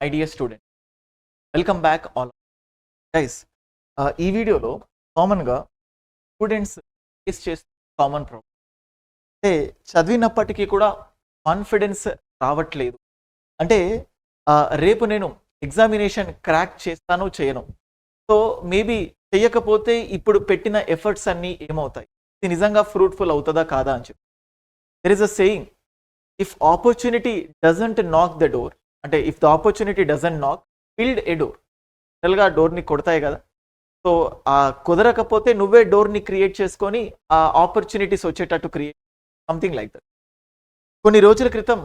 Idea student, welcome back all guys. ఈ వీడియోలో కామన్గా స్టూడెంట్స్ ఫేస్ చేసే కామన్ ప్రాబ్లం అంటే చదివినప్పటికీ కూడా కాన్ఫిడెన్స్ రావట్లేదు. అంటే రేపు నేను ఎగ్జామినేషన్ క్రాక్ చేస్తాను చేయను, సో మేబీ చేయకపోతే ఇప్పుడు పెట్టిన ఎఫర్ట్స్ అన్నీ ఏమవుతాయి, ఇది నిజంగా ఫ్రూట్ఫుల్ అవుతుందా కాదా అని చెప్పి. There is a saying, if opportunity doesn't నాక్ ద డోర్, అంటే ఇఫ్ ద ఆపర్చునిటీ డజంట్ నాక్ బిల్డ్ ఏ డోర్. జనరల్గా డోర్ని కొడతాయి కదా, సో కుదరకపోతే నువ్వే డోర్ని క్రియేట్ చేసుకొని ఆ ఆపర్చునిటీస్ వచ్చేటట్టు క్రియేట్, సంథింగ్ లైక్ దట్. కొన్ని రోజుల క్రితం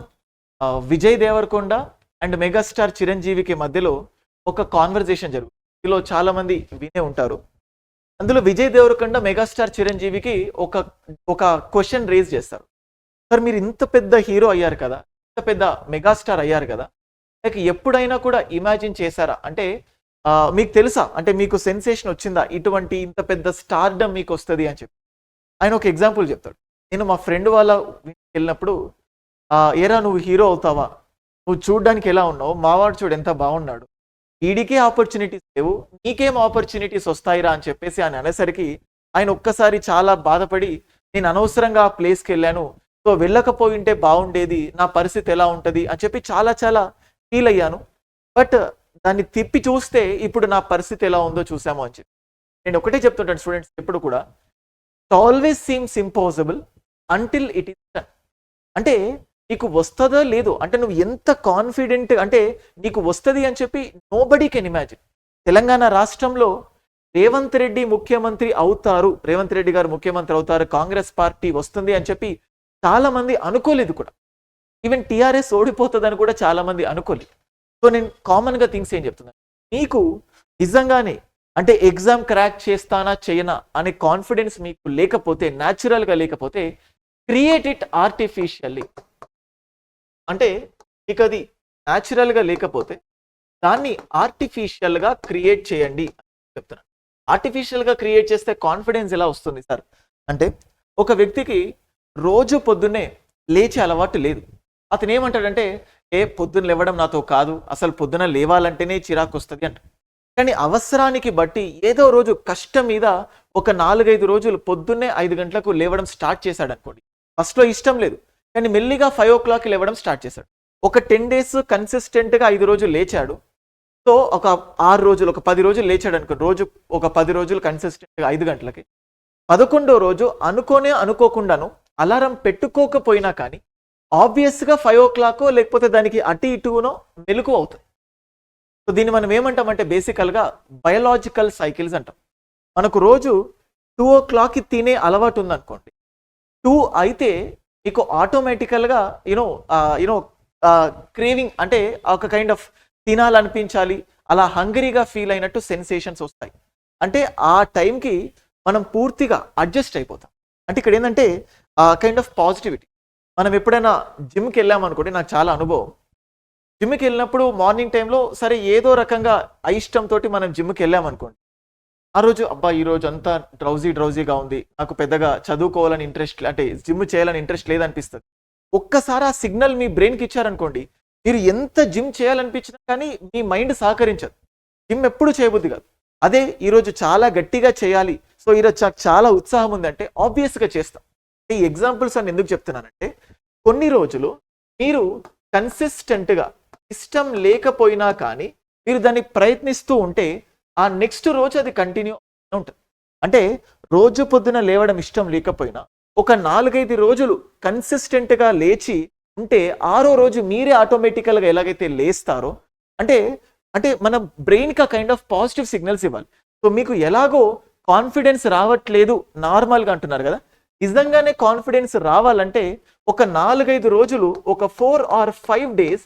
విజయ్ దేవరకొండ అండ్ మెగాస్టార్ చిరంజీవికి మధ్యలో ఒక కాన్వర్జేషన్ జరుగుతుంది. ఇందులో చాలామంది వినే ఉంటారు. అందులో విజయ్ దేవరకొండ మెగాస్టార్ చిరంజీవికి ఒక క్వశ్చన్ రేజ్ చేస్తారు. సార్, మీరు ఇంత పెద్ద హీరో అయ్యారు కదా, ఇంత పెద్ద మెగాస్టార్ అయ్యారు కదా, లైక్ ఎప్పుడైనా కూడా ఇమాజిన్ చేశారా, అంటే మీకు తెలుసా, అంటే మీకు సెన్సేషన్ వచ్చిందా ఇటువంటి ఇంత పెద్ద స్టార్డమ్ మీకు వస్తుంది అని చెప్పి. ఆయన ఒక ఎగ్జాంపుల్ చెప్తాడు. నేను మా ఫ్రెండ్ వాళ్ళ వెళ్ళినప్పుడు, ఏరా నువ్వు హీరో అవుతావా, నువ్వు చూడ్డానికి ఎలా ఉన్నావు, మావాడు చూడు ఎంత బాగున్నాడు, వీడికే ఆపర్చునిటీస్ లేవు, నీకేం ఆపర్చునిటీస్ వస్తాయిరా అని చెప్పేసి ఆయన అనేసరికి ఆయన ఒక్కసారి చాలా బాధపడి, నేను అనవసరంగా ఆ ప్లేస్కి వెళ్ళాను, సో వెళ్ళకపోయింటే బాగుండేది, నా పరిస్థితి ఎలా ఉంటుంది అని చెప్పి చాలా చాలా ఫీల్ అయ్యాను. బట్ దాన్ని తిప్పి చూస్తే ఇప్పుడు నా పరిస్థితి ఎలా ఉందో చూసాము అని చెప్పి. నేను ఒకటే చెప్తుంటాను స్టూడెంట్స్ ఎప్పుడు కూడా, it always seems impossible until it is done. అంటే నీకు వస్తుందో లేదో, అంటే నువ్వు ఎంత కాన్ఫిడెంట్, అంటే నీకు వస్తుంది అని చెప్పి నోబడీ కెన్ ఇమాజిన్. తెలంగాణ రాష్ట్రంలో రేవంత్ రెడ్డి ముఖ్యమంత్రి అవుతారు, రేవంత్ రెడ్డి గారు ముఖ్యమంత్రి అవుతారు, కాంగ్రెస్ పార్టీ వస్తుంది అని చెప్పి చాలా మంది అనుకోలేదు కూడా. ఈవెన్ టీఆర్ఎస్ ఓడిపోతుందని కూడా చాలా మంది అనుకోలేదు. సో నేను కామన్గా థింగ్స్ ఏం చెప్తున్నాను, మీకు నిజంగానే అంటే ఎగ్జామ్ క్రాక్ చేస్తానా చేయనా అనే కాన్ఫిడెన్స్ మీకు లేకపోతే, న్యాచురల్గా లేకపోతే, క్రియేట్ ఇట్ ఆర్టిఫిషియల్లీ. అంటే మీకు అది న్యాచురల్గా లేకపోతే దాన్ని ఆర్టిఫిషియల్గా క్రియేట్ చేయండి అని చెప్తున్నాను. ఆర్టిఫిషియల్గా క్రియేట్ చేస్తే కాన్ఫిడెన్స్ ఎలా వస్తుంది సార్ అంటే, ఒక వ్యక్తికి రోజు పొద్దున్నే లేచే అలవాటు లేదు. అతను ఏమంటాడంటే, పొద్దున్న లేవడం నాతో కాదు, అసలు పొద్దున లేవాలంటేనే చిరాకు వస్తుంది అంట. కానీ అవసరానికి బట్టి ఏదో రోజు కష్టం మీద ఒక 4-5 రోజులు పొద్దున్నే 5 గంటలకు లేవడం స్టార్ట్ చేశాడు అనుకోండి. ఫస్ట్లో ఇష్టం లేదు, కానీ మెల్లిగా 5 o'clock లేవడం స్టార్ట్ చేశాడు. ఒక 10 days కన్సిస్టెంట్గా 5 రోజులు లేచాడు. సో ఒక 6 రోజులు, ఒక 10 రోజులు లేచాడు అనుకోండి, రోజు ఒక 10 రోజులు కన్సిస్టెంట్గా 5 గంటలకి. 11వ రోజు అనుకోకుండాను అలారం పెట్టుకోకపోయినా కానీ ఆబ్వియస్గా 5 o'clock లేకపోతే దానికి అటు ఇటునో మెలకు అవుతుంది. సో దీన్ని మనం ఏమంటామంటే బేసికల్గా బయలాజికల్ సైకిల్స్ అంటాం. మనకు రోజు 2 o'clock తినే అలవాటు ఉందనుకోండి, 2 అయితే మీకు ఆటోమేటికల్గా యూనో క్రేవింగ్, అంటే ఒక కైండ్ ఆఫ్ తినాలనిపించాలి, అలా హంగరీగా ఫీల్ అయినట్టు సెన్సేషన్స్ వస్తాయి. అంటే ఆ టైంకి మనం పూర్తిగా అడ్జస్ట్ అయిపోతాం. అంటే ఇక్కడ ఏంటంటే కైండ్ ఆఫ్ పాజిటివిటీ. మనం ఎప్పుడైనా జిమ్కి వెళ్ళామనుకోండి, నాకు చాలా అనుభవం. జిమ్కి వెళ్ళినప్పుడు మార్నింగ్ టైంలో సరే ఏదో రకంగా అయిష్టంతో మనం జిమ్కి వెళ్ళామనుకోండి, ఆ రోజు అబ్బా ఈరోజు అంతా డ్రౌజీగా ఉంది, నాకు పెద్దగా చదువుకోవాలని ఇంట్రెస్ట్, అంటే జిమ్ చేయాలని ఇంట్రెస్ట్ లేదనిపిస్తుంది. ఒక్కసారి ఆ సిగ్నల్ మీ బ్రెయిన్కి ఇచ్చారనుకోండి, మీరు ఎంత జిమ్ చేయాలనిపించినా కానీ మీ మైండ్ సహకరించదు, జిమ్ ఎప్పుడు చేయబుద్ది కాదు. అదే ఈరోజు చాలా గట్టిగా చేయాలి, సో ఈరోజు చాలా ఉత్సాహం ఉందంటే ఆబ్వియస్గా చేస్తాం. ఈ ఎగ్జాంపుల్స్ అని ఎందుకు చెప్తున్నానంటే, కొన్ని రోజులు మీరు కన్సిస్టెంట్గా ఇష్టం లేకపోయినా కానీ మీరు దాన్ని ప్రయత్నిస్తూ ఉంటే ఆ నెక్స్ట్ రోజు అది కంటిన్యూ ఉంటుంది. అంటే రోజు పొద్దున లేవడం ఇష్టం లేకపోయినా ఒక 4-5 రోజులు కన్సిస్టెంట్గా లేచి ఉంటే 6వ రోజు మీరే ఆటోమేటికల్గా ఎలాగైతే లేస్తారో, అంటే మన బ్రెయిన్కి ఆ కైండ్ ఆఫ్ పాజిటివ్ సిగ్నల్స్ ఇవ్వాలి. సో మీకు ఎలాగో కాన్ఫిడెన్స్ రావట్లేదు నార్మల్గా అంటున్నారు కదా, నిజంగానే కాన్ఫిడెన్స్ రావాలంటే ఒక 4-5 రోజులు, ఒక 4 or 5 days,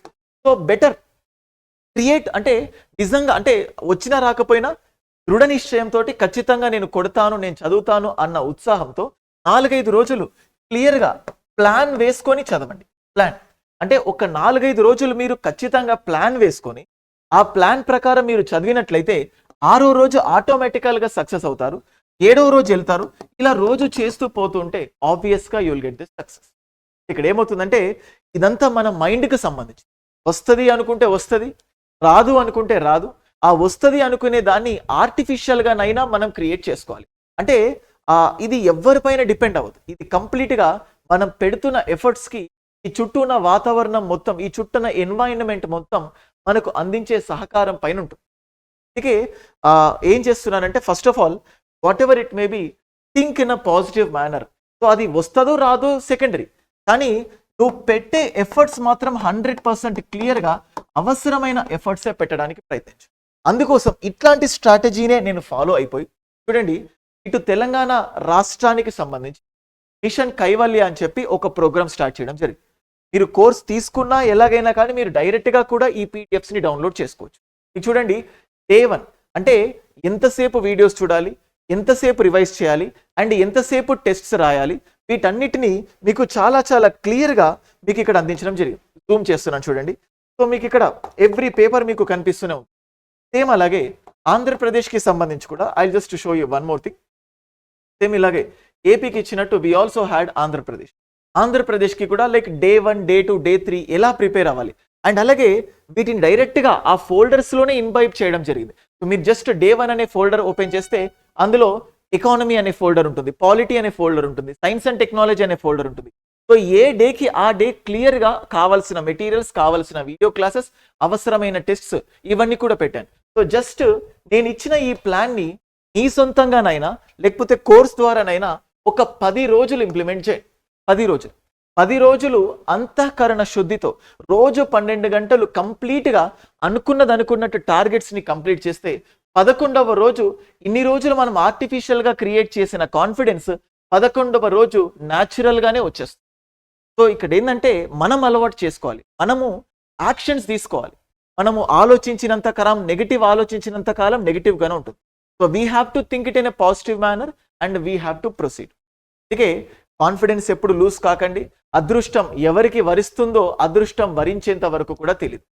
so better create, అంటే నిజంగా అంటే వచ్చినా రాకపోయినా దృఢ నిశ్చయంతో ఖచ్చితంగా నేను కొడతాను, నేను చదువుతాను అన్న ఉత్సాహంతో 4-5 రోజులు క్లియర్గా ప్లాన్ వేసుకొని చదవండి. ప్లాన్ అంటే ఒక 4-5 రోజులు మీరు ఖచ్చితంగా ప్లాన్ వేసుకొని ఆ ప్లాన్ ప్రకారం మీరు చదివినట్లయితే 6వ రోజు ఆటోమేటికల్గా సక్సెస్ అవుతారు, 7వ రోజు వెళ్తారు. ఇలా రోజు చేస్తూ పోతుంటే ఆబ్వియస్గా you will get this success. ఇక్కడ ఏమవుతుందంటే ఇదంతా మన మైండ్కి సంబంధించి, వస్తుంది అనుకుంటే వస్తుంది, రాదు అనుకుంటే రాదు, ఆ వస్తుంది అనుకునే దాన్ని ఆర్టిఫిషియల్గానైనా మనం క్రియేట్ చేసుకోవాలి. అంటే ఇది ఎవరిపైన డిపెండ్ అవ్వదు. ఇది కంప్లీట్గా మనం పెడుతున్న ఎఫర్ట్స్కి ఈ చుట్టూ ఉన్న వాతావరణం మొత్తం, ఈ చుట్టూన్న ఎన్వైరన్మెంట్ మొత్తం మనకు అందించే సహకారం పైన ఉంటుంది. అందుకే ఏం చేస్తున్నానంటే first of all what ever it may be think in a positive manner. So అది వస్తుందో రాదో సెకండరీ, కానీ నువ్వు పెట్టే ఎఫర్ట్స్ మాత్రం 100% క్లియర్గా అవసరమైన ఎఫర్ట్సే పెట్టడానికి ప్రయత్నించు. అందుకోసం ఇట్లాంటి స్ట్రాటజీనే నేను ఫాలో అయిపోయి చూడండి, ఇటు తెలంగాణ రాష్ట్రానికి సంబంధించి మిషన్ కైవల్య అని చెప్పి ఒక ప్రోగ్రామ్ స్టార్ట్ చేయడం జరిగింది. మీరు కోర్స్ తీసుకున్నా ఎలాగైనా కానీ మీరు డైరెక్ట్గా కూడా ఈ పీడిఎఫ్స్ని డౌన్లోడ్ చేసుకోవచ్చు. ఇది చూడండి, డే 1 అంటే ఎంతసేపు వీడియోస్ చూడాలి, ఎంతసేపు రివైజ్ చేయాలి అండ్ ఎంతసేపు టెస్ట్స్ రాయాలి, వీటన్నిటిని మీకు చాలా చాలా క్లియర్గా మీకు ఇక్కడ అందించడం జరిగింది. జూమ్ చేస్తున్నాను చూడండి. సో మీకు ఇక్కడ ఎవ్రీ పేపర్ మీకు కనిపిస్తూనే ఉంది. సేమ్ అలాగే ఆంధ్రప్రదేశ్కి సంబంధించి కూడా I just show you one more thing. Same ఇలాగే ఏపీకి ఇచ్చినట్టు వి ఆల్సో హ్యాడ్ ఆంధ్రప్రదేశ్. ఆంధ్రప్రదేశ్కి కూడా లైక్ డే 1, డే 2, డే 3 ఎలా ప్రిపేర్ అవ్వాలి అండ్ అలాగే వీటిని డైరెక్ట్గా ఆ ఫోల్డర్స్లోనే ఇన్వైట్ చేయడం జరిగింది. సో మీరు జస్ట్ డే 1 అనే ఫోల్డర్ ఓపెన్ చేస్తే అందులో ఎకానమీ అనే ఫోల్డర్ ఉంటుంది, పాలిటీ అనే ఫోల్డర్ ఉంటుంది, సైన్స్ అండ్ టెక్నాలజీ అనే ఫోల్డర్ ఉంటుంది. సో ఏ డేకి ఆ డే క్లియర్గా కావాల్సిన మెటీరియల్స్, కావాల్సిన వీడియో క్లాసెస్, అవసరమైన టెస్ట్స్ ఇవన్నీ కూడా పెట్టాను. సో జస్ట్ నేను ఇచ్చిన ఈ ప్లాన్ని నీ సొంతంగానైనా లేకపోతే కోర్స్ ద్వారానైనా ఒక 10 రోజులు ఇంప్లిమెంట్ చేయండి. 10 రోజులు అంతఃకరణ శుద్ధితో రోజు 12 గంటలు కంప్లీట్గా అనుకున్నట్టు టార్గెట్స్ని కంప్లీట్ చేస్తే 11వ రోజు ఇన్ని రోజులు మనం ఆర్టిఫిషియల్గా క్రియేట్ చేసిన కాన్ఫిడెన్స్ 11వ రోజు న్యాచురల్గానే వచ్చేస్తుంది. సో ఇక్కడ ఏంటంటే మనం అలవాటు చేసుకోవాలి, మనము యాక్షన్స్ తీసుకోవాలి. మనము ఆలోచించినంత కాలం నెగిటివ్, ఆలోచించినంత కాలం నెగిటివ్గానే ఉంటుంది. So we have to think it in a positive manner and we have to proceed. అందుకే కాన్ఫిడెన్స్ ఎప్పుడు లూజ్ కాకండి. అదృష్టం ఎవరికి వరిస్తుందో అదృష్టం వరించేంత వరకు కూడా తెలియదు.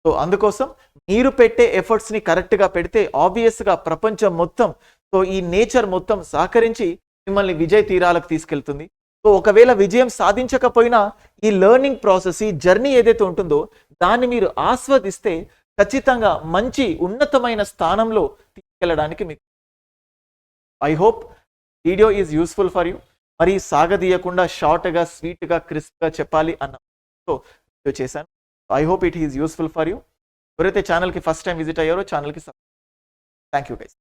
సో అందుకోసం మీరు పెట్టే ఎఫర్ట్స్ని కరెక్ట్గా పెడితే ఆబ్వియస్గా ప్రపంచం మొత్తం, సో ఈ నేచర్ మొత్తం సహకరించి మిమ్మల్ని విజయ తీరాలకు తీసుకెళ్తుంది. సో ఒకవేళ విజయం సాధించకపోయినా ఈ లెర్నింగ్ ప్రాసెస్, ఈ జర్నీ ఏదైతే ఉంటుందో దాన్ని మీరు ఆస్వాదిస్తే ఖచ్చితంగా మంచి ఉన్నతమైన స్థానంలో తీసుకెళ్ళడానికి మీకు. I hope video is useful for you. మరి సాగదీయకుండా షార్ట్గా, స్వీట్గా, క్రిస్ప్గా చెప్పాలి అన్న సో చేశాను. I hope it is useful for you. ఎవరైతే ఛానల్కి ఫస్ట్ టైం విజిట్ అయ్యారో ఛానల్కి థ్యాంక్ యూ గైస్.